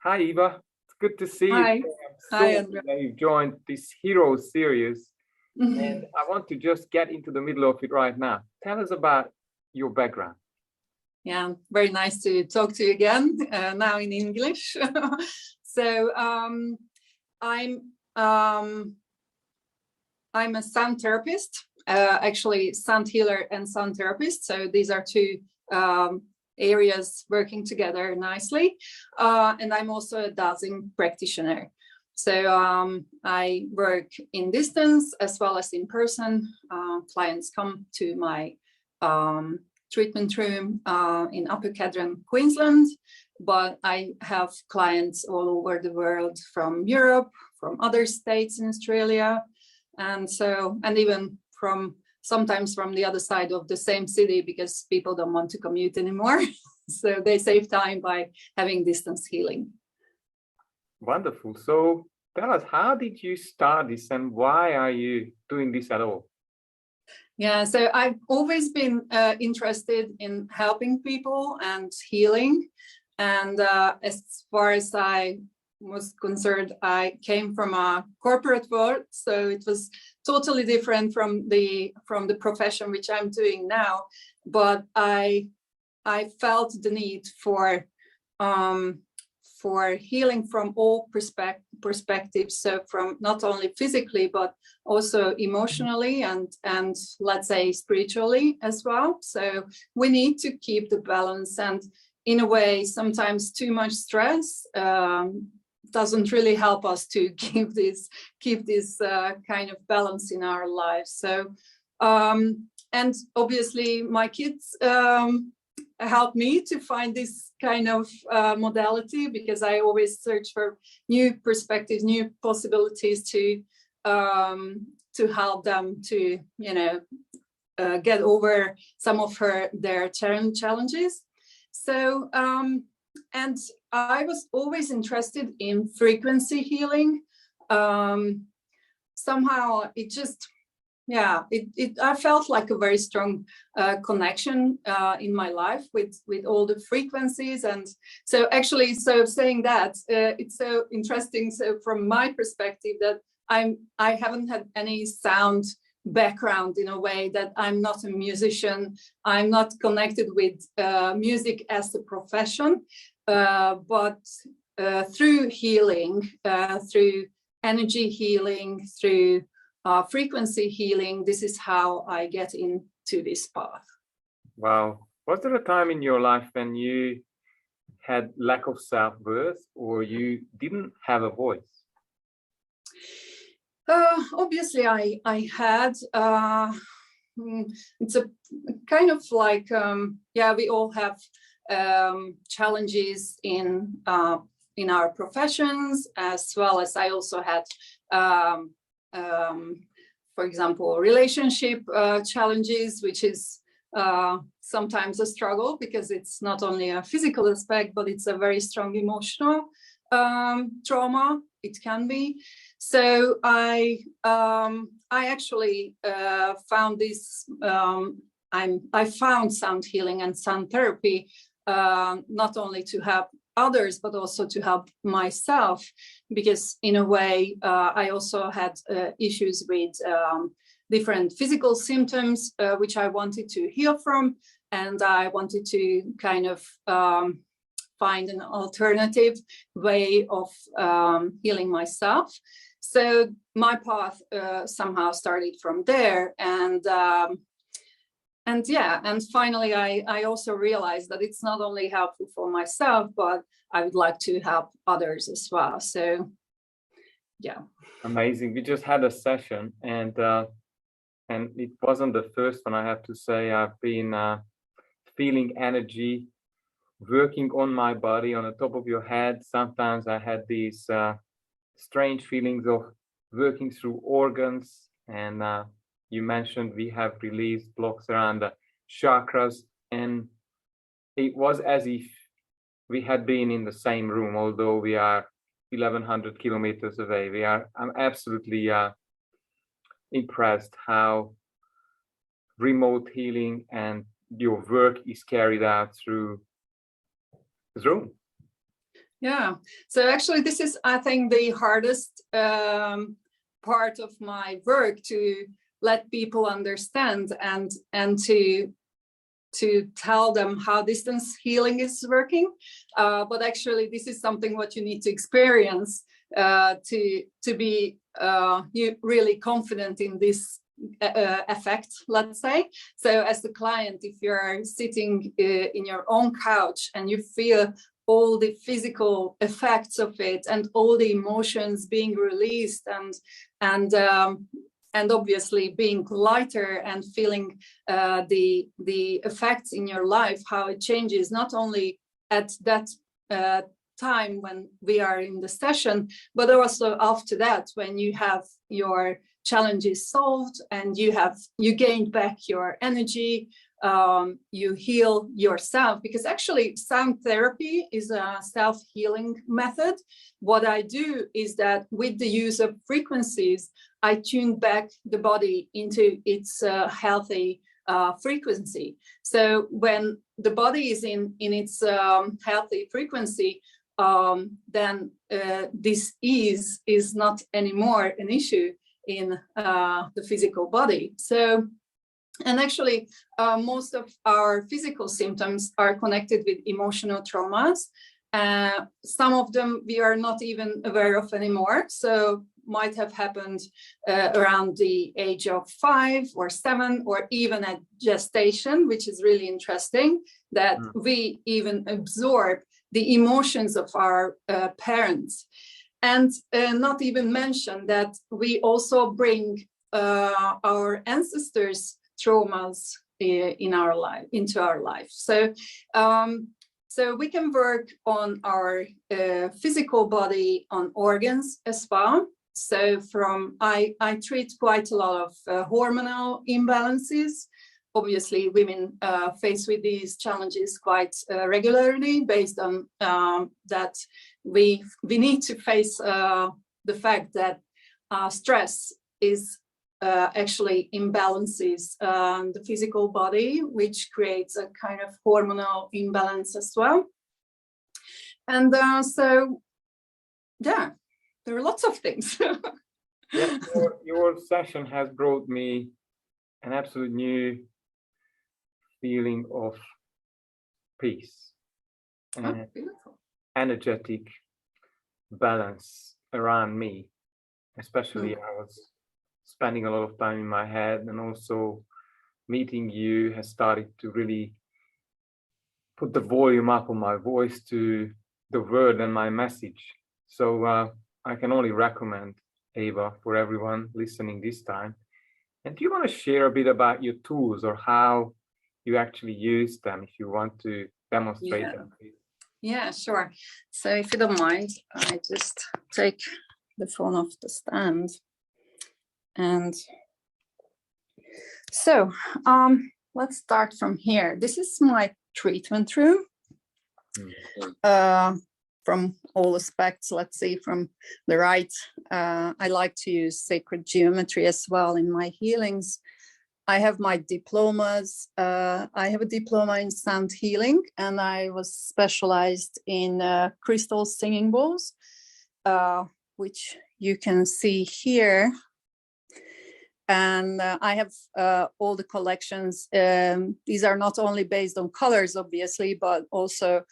Hi, Eva. It's good to see you. Hi. I'm Hi, so Endre. glad you joined this hero series, Mhm. and I want to just get into the middle of it right now. Tell us about your background. Yeah, very nice to talk to you again, now in English. So I'm a sound therapist, actually sound healer and sound therapist. So these are two areas working together nicely. And I'm also a dowsing practitioner. So I work in distance as well as in person. Clients come to my treatment room in Upper Cadron, Queensland, but I have clients all over the world, from Europe, from other states in Australia, and even sometimes from the other side of the same city, because people don't want to commute anymore. So they save time by having distance healing. Wonderful. So tell us, how did you start this and why are you doing this at all? Yeah, so I've always been interested in helping people and healing. And as far as I was concerned, I came from a corporate world, so it was totally different from the profession which I'm doing now. But I felt the need for healing from all perspectives, so from not only physically but also emotionally and let's say spiritually as well. So we need to keep the balance, and in a way sometimes too much stress doesn't really help us to keep this kind of balance in our lives. So and obviously my kids helped me to find this kind of modality, because I always search for new perspectives, new possibilities to help them to get over some of their challenges. So and I was always interested in frequency healing. Somehow it just, I felt like a very strong connection in my life with all the frequencies. And so actually, so saying that, it's so interesting. So from my perspective, that I haven't had any sound background, in a way that I'm not a musician. I'm not connected with music as a profession, but through healing, through energy healing, through frequency healing, this is how I get into this path. Wow. Was there a time in your life when you had lack of self-worth or you didn't have a voice? Obviously, I had. It's a kind of like, we all have challenges in our professions, as well as I also had, for example, relationship challenges, which is sometimes a struggle, because it's not only a physical aspect, but it's a very strong emotional trauma. It can be. So I actually found this. I found sound healing and sound therapy not only to help others, but also to help myself, because in a way I also had issues with different physical symptoms which I wanted to heal from, and I wanted to kind of find an alternative way of healing myself. So my path somehow started from there, and finally I also realized that it's not only helpful for myself, but I would like to help others as well. So yeah. Amazing. We just had a session, and it wasn't the first one, I have to say. I've been feeling energy working on my body, on the top of your head. Sometimes I had these strange feelings of working through organs, and you mentioned we have released blocks around the chakras, and it was as if we had been in the same room, although we are 1,100 kilometers away. I'm absolutely impressed how remote healing and your work is carried out through Zoom. Yeah. So actually, this is, I think, the hardest part of my work, to let people understand and to tell them how distance healing is working. But actually, this is something what you need to experience to be really confident in this effect, let's say. So as the client, if you're sitting in your own couch and you feel all the physical effects of it and all the emotions being released and obviously being lighter and feeling the effects in your life, how it changes, not only at that time when we are in the session, but also after that, when you have your challenges solved and you gained back your energy, you heal yourself. Because actually sound therapy is a self-healing method. What I do is that with the use of frequencies, I tune back the body into its healthy frequency. So when the body is in its healthy frequency, then this ease is not anymore an issue in the physical body. So, and actually, most of our physical symptoms are connected with emotional traumas. Some of them we are not even aware of anymore. So might have happened around the age of 5 or 7, or even at gestation, which is really interesting, that we even absorb the emotions of our parents. And not even mention that we also bring our ancestors' traumas into our life. So we can work on our physical body, on organs as well. So I treat quite a lot of hormonal imbalances. Obviously, women face with these challenges quite regularly, based on that we need to face the fact that stress is actually imbalances the physical body, which creates a kind of hormonal imbalance as well. And so, yeah, there are lots of things. Yeah, your session has brought me an absolute new feeling of peace and energetic balance around me. Especially, I was spending a lot of time in my head, and also meeting you has started to really put the volume up on my voice to the word and my message. So I can only recommend Eva for everyone listening this time. And do you want to share a bit about your tools, or how you actually use them, if you want to demonstrate them, please? Yeah, sure. So if you don't mind, I just take the phone off the stand. And so let's start from here. This is my treatment room. From all aspects, let's see, from the right, I like to use sacred geometry as well in my healings. I have my diplomas. I have a diploma in sound healing, and I was specialized in crystal singing bowls, which you can see here. And I have all the collections. These are not only based on colors, obviously, but also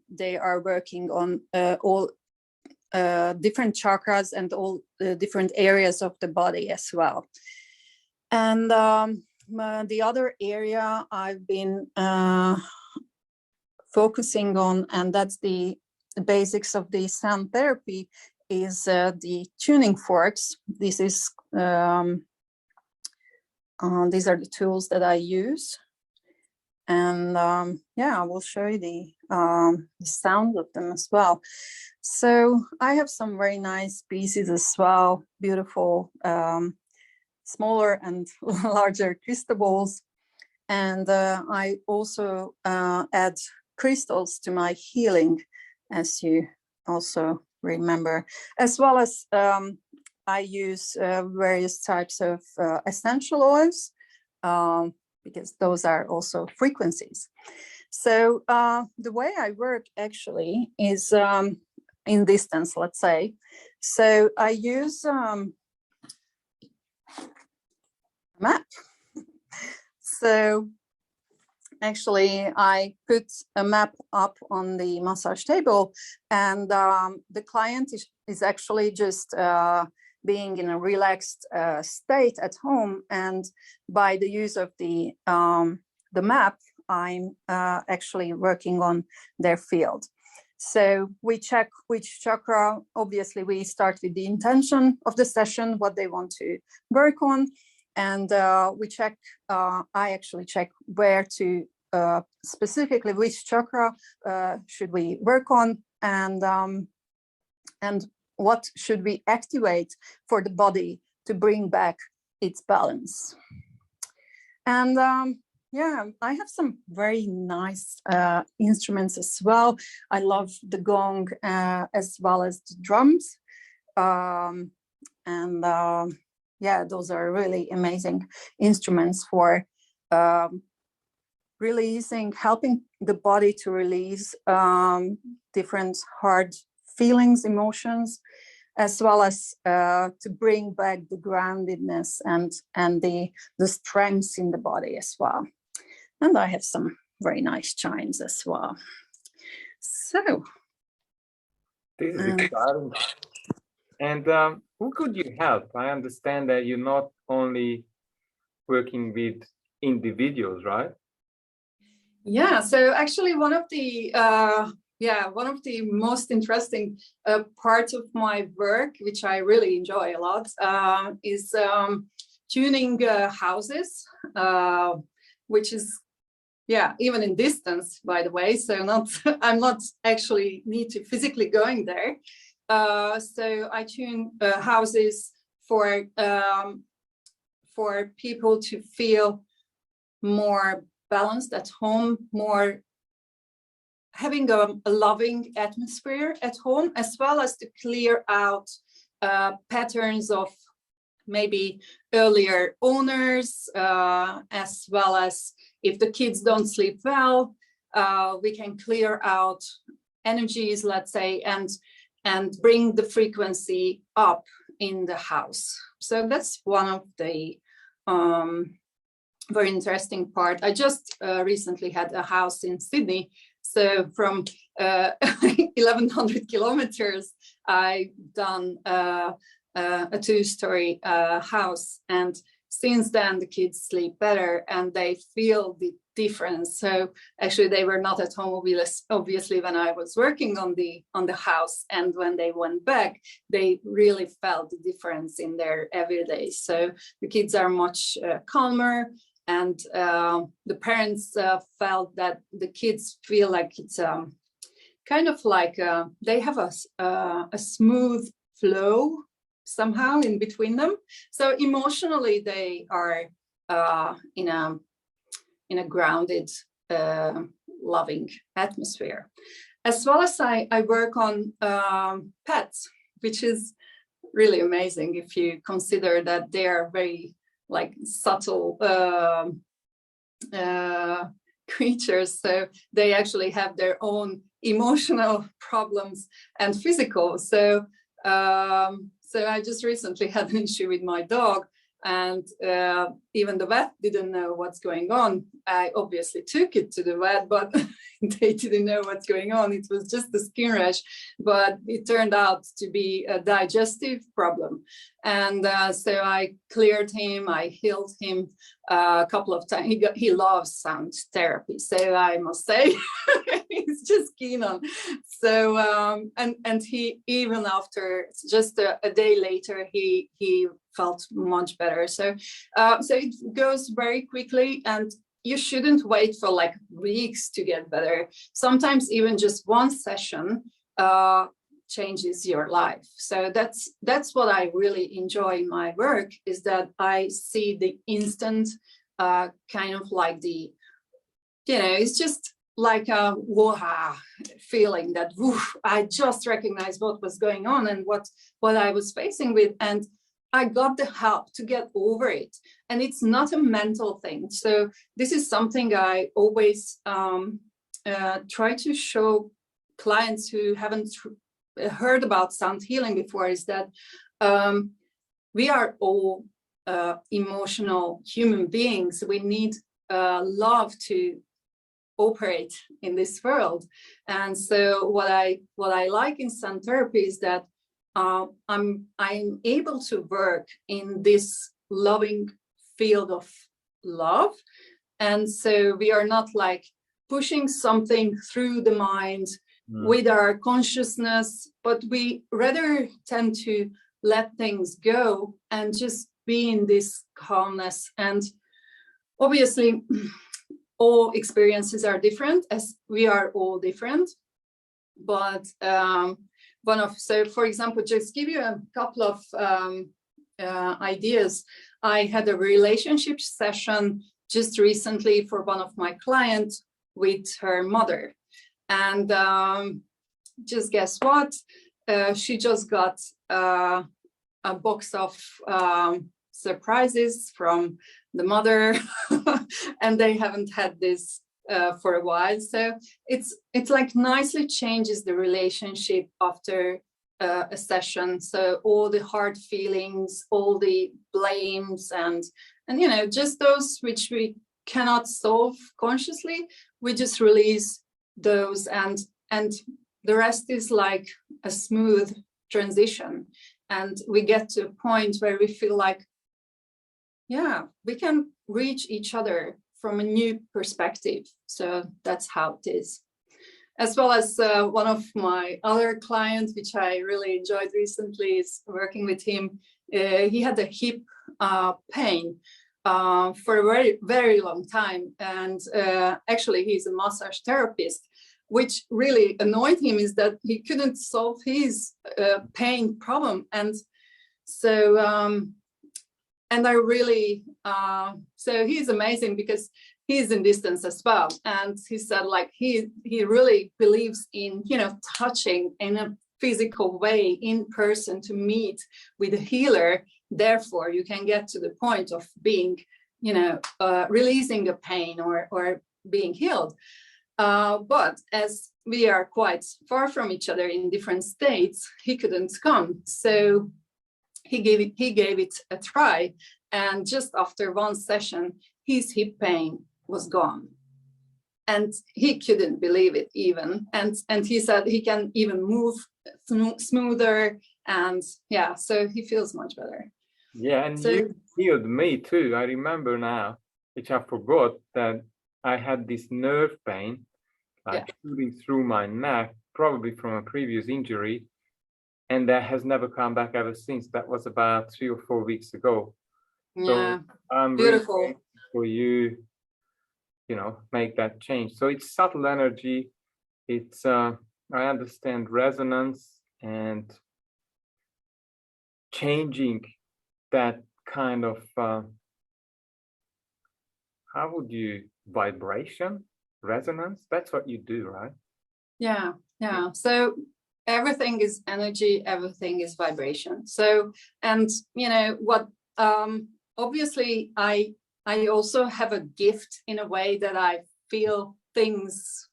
they are working on all different chakras and all different areas of the body as well. And the other area I've been focusing on, and that's the basics of the sound therapy, is the tuning forks. This is these are the tools that I use, and yeah, I will show you the sound of them as well. So I have some very nice pieces as well, beautiful smaller and larger crystal balls, and I also add crystals to my healing, as you also remember, as well as I use various types of essential oils, because those are also frequencies. So the way I work actually is in distance, let's say. So I use a map. So actually, I put a map up on the massage table, and the client is actually just being in a relaxed state at home. And by the use of the map, I'm actually working on their field. So we check which chakra. Obviously, we start with the intention of the session, what they want to work on. And we check, I actually check where to, specifically which chakra should we work on, and what should we activate for the body to bring back its balance. And yeah, I have some very nice instruments as well. I love the gong as well as the drums. Yeah, those are really amazing instruments for releasing, helping the body to release different hard feelings, emotions, as well as to bring back the groundedness and the strengths in the body as well. And I have some very nice chimes as well. So this is exciting. And who could you help? I understand that you're not only working with individuals, right? Yeah, so actually one of the most interesting parts of my work, which I really enjoy a lot, is tuning houses, which is, yeah, even in distance, by the way. So I'm not actually need to physically going there. So I tune houses for people to feel more balanced at home, more having a loving atmosphere at home, as well as to clear out patterns of maybe earlier owners, as well as if the kids don't sleep well, we can clear out energies, let's say, and bring the frequency up in the house. So that's one of the very interesting part. I just recently had a house in Sydney. So from 1,100 kilometers, I done a 2-story house. And since then, the kids sleep better and they feel the difference. So actually, they were not at home, obviously, when I was working on the house. And when they went back, they really felt the difference in their everyday. So the kids are much calmer. And the parents felt that the kids feel like it's kind of like they have a smooth flow somehow in between them. So emotionally, they are in a grounded, loving atmosphere. As well as I work on pets, which is really amazing if you consider that they are very like subtle creatures. So they actually have their own emotional problems and physical. So I just recently had an issue with my dog, and even the vet didn't know what's going on. I obviously took it to the vet, but they didn't know what's going on. It was just a skin rash, but it turned out to be a digestive problem. And so I cleared him, I healed him a couple of times. He loves sound therapy, so I must say he's just keen on. So and he, even after just a day later, he felt much better. So so it goes very quickly, and you shouldn't wait for like weeks to get better. Sometimes even just one session changes your life. So that's what I really enjoy in my work, is that I see the instant kind of like the, it's just like a wow feeling that I just recognized what was going on and what I was facing with, and I got the help to get over it. And it's not a mental thing. So this is something I always try to show clients who haven't heard about sound healing before is that we are all emotional human beings. We need love to operate in this world. And so what I like in sound therapy is that I'm able to work in this loving field of love. And so we are not like pushing something through the mind with our consciousness, but we rather tend to let things go and just be in this calmness. And obviously, all experiences are different, as we are all different. But so for example, just give you a couple of ideas. I had a relationship session just recently for one of my clients with her mother. And just guess what? She just got a box of surprises from the mother, and they haven't had this for a while. So it's like nicely changes the relationship after a session. So all the hard feelings, all the blames, and just those which we cannot solve consciously, we just release those, and the rest is like a smooth transition. And we get to a point where we feel like, yeah, we can reach each other from a new perspective. So that's how it is. As well as one of my other clients, which I really enjoyed recently, is working with him. He had a hip pain for a very, very long time. And actually, he's a massage therapist, which really annoyed him is that he couldn't solve his pain problem. And so, and I really, so he's amazing because he's in distance as well. And he said like, he really believes in, touching in a physical way in person to meet with a healer. Therefore, you can get to the point of being, releasing the pain or being healed. But as we are quite far from each other in different states, he couldn't come. So he gave it a try. And just after one session, his hip pain was gone. And he couldn't believe it even. And he said he can even move smoother. And yeah, so he feels much better. Yeah, and so, you healed me too. I remember now, which I forgot, that I had this nerve pain, like shooting through my neck, probably from a previous injury. And that has never come back ever since. That was about 3 or 4 weeks ago. Yeah, so I'm beautiful. Really for you, make that change. So it's subtle energy. It's, I understand resonance and changing that kind of, how would you, vibration, resonance? That's what you do, right? Yeah. So everything is energy, everything is vibration. So, and what, obviously I also have a gift in a way that I feel things,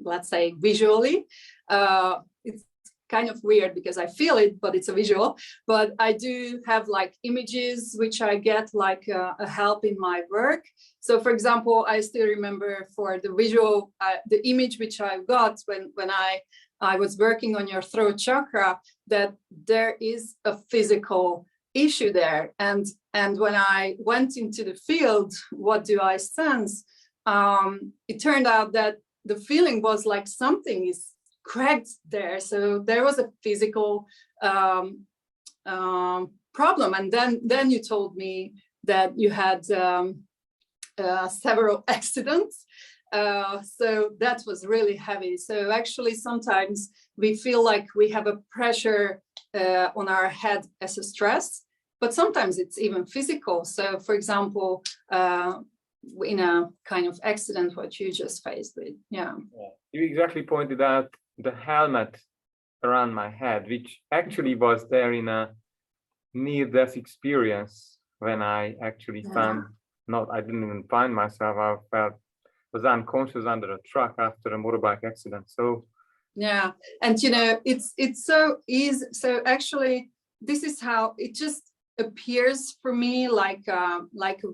let's say visually. It's kind of weird because I feel it, but it's a visual. But I do have like images which I get like a help in my work. So for example, I still remember for the visual, the image which I got when I was working on your throat chakra, that there is a physical issue there. And when I went into the field, what do I sense? It turned out that the feeling was like something is cracked there. So there was a physical problem. And then you told me that you had several accidents. So that was really heavy. So actually sometimes we feel like we have a pressure on our head as a stress, but sometimes it's even physical. So for example, in a kind of accident, what you just faced with. Yeah. You exactly pointed out the helmet around my head, which actually was there in a near-death experience when I actually I didn't even find myself. I felt was unconscious under a truck after a motorbike accident. So yeah, and you know, it's so easy. So actually, this is how it just appears for me, like a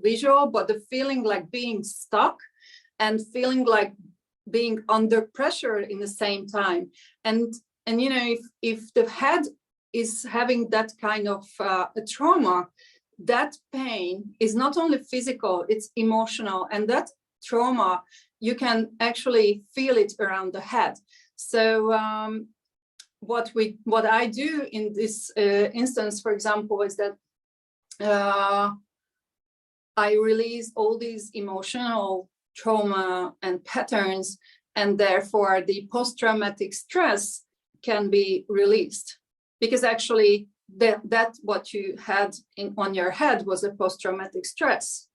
visual, but the feeling like being stuck and feeling like being under pressure in the same time. And you know, if the head is having that kind of a trauma, that pain is not only physical, it's emotional, and that trauma, you can actually feel it around the head. So what I do in this instance, for example, is that I release all these emotional trauma and patterns, and therefore the post-traumatic stress can be released, because actually that what you had on your head was a post-traumatic stress.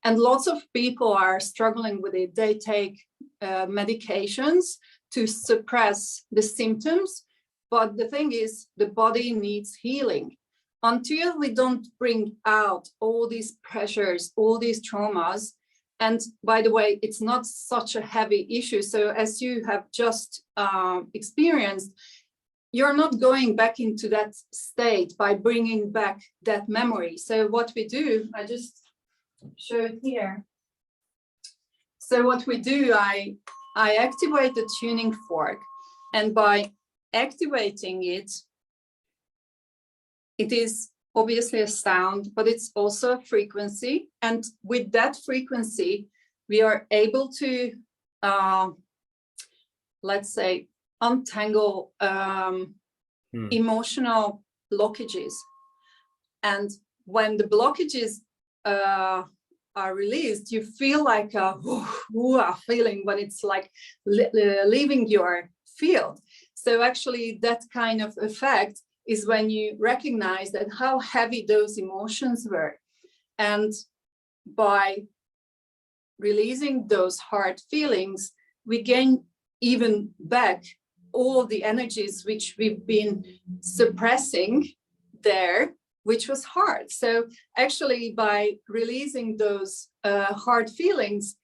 And lots of people are struggling with it. They take medications to suppress the symptoms, but the thing is, the body needs healing. Until we don't bring out all these pressures, all these traumas, and by the way, it's not such a heavy issue. So as you have just experienced, you're not going back into that state by bringing back that memory. So what we do, I just show it here. So what we do, I activate the tuning fork, and by activating it, it is obviously a sound, but it's also a frequency. And with that frequency, we are able to, let's say, untangle emotional blockages. And when the blockages are released, you feel like a feeling when it's like leaving your field. So actually that kind of effect is when you recognize that how heavy those emotions were. And by releasing those hard feelings, we gain even back all the energies which we've been suppressing there, which was hard. So actually by releasing those hard feelings,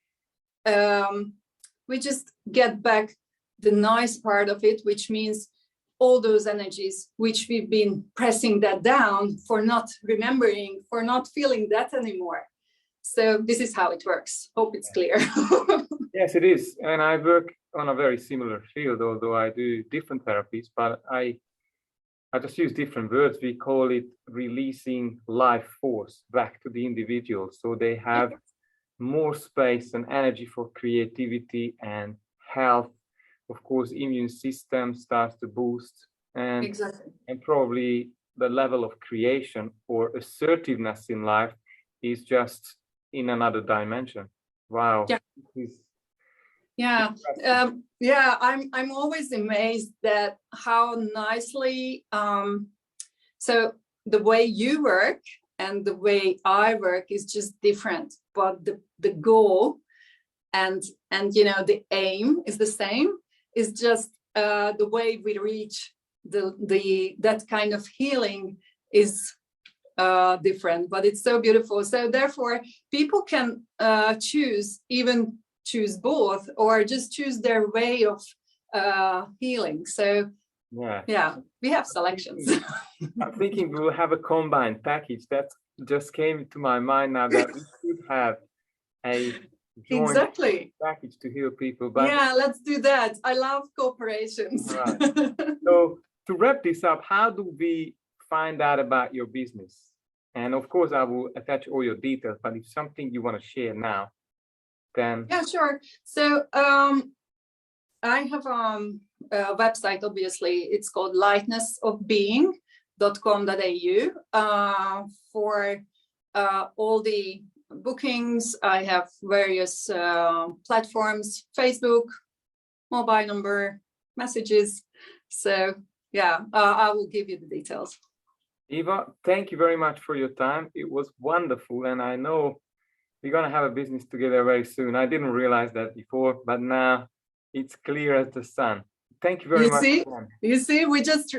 we just get back the nice part of it, which means all those energies which we've been pressing that down for not remembering, for not feeling that anymore. So this is how it works. Hope it's clear. Yes, it is. And I work on a very similar field, although I do different therapies, but I just use different words. We call it releasing life force back to the individual, so they have more space and energy for creativity and health. Of course, immune system starts to boost, and Exactly. And probably the level of creation or assertiveness in life is just in another dimension. Wow. Yeah. Yeah. I'm always amazed that how nicely. So the way you work and the way I work is just different, but the goal and you know the aim is the same. Is just the way we reach that kind of healing is different, but it's so beautiful. So therefore, people can choose both, or just choose their way of healing. So yeah, we have selections. I'm thinking we'll have a combined package. That just came to my mind now, that we should have a joint package to heal people. But yeah, let's do that. I love cooperations. Right. So to wrap this up, how do we find out about your business? And of course, I will attach all your details, but if something you want to share now, then yeah, sure. So I have a website, obviously. It's called lightnessofbeing.com.au. For all the bookings, I have various platforms: Facebook, mobile number, messages. So yeah, I will give you the details. Eva, thank you very much for your time. It was wonderful, and I know we're going to have a business together very soon. I didn't realize that before, but now it's clear as the sun. Thank you very much. You see, we just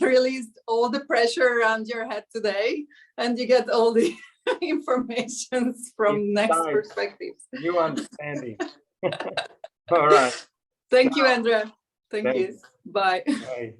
released all the pressure around your head today, and you get all the information from next perspectives. New understanding. All right. Thank you, Endre. Thank you. Thanks. Bye. Bye.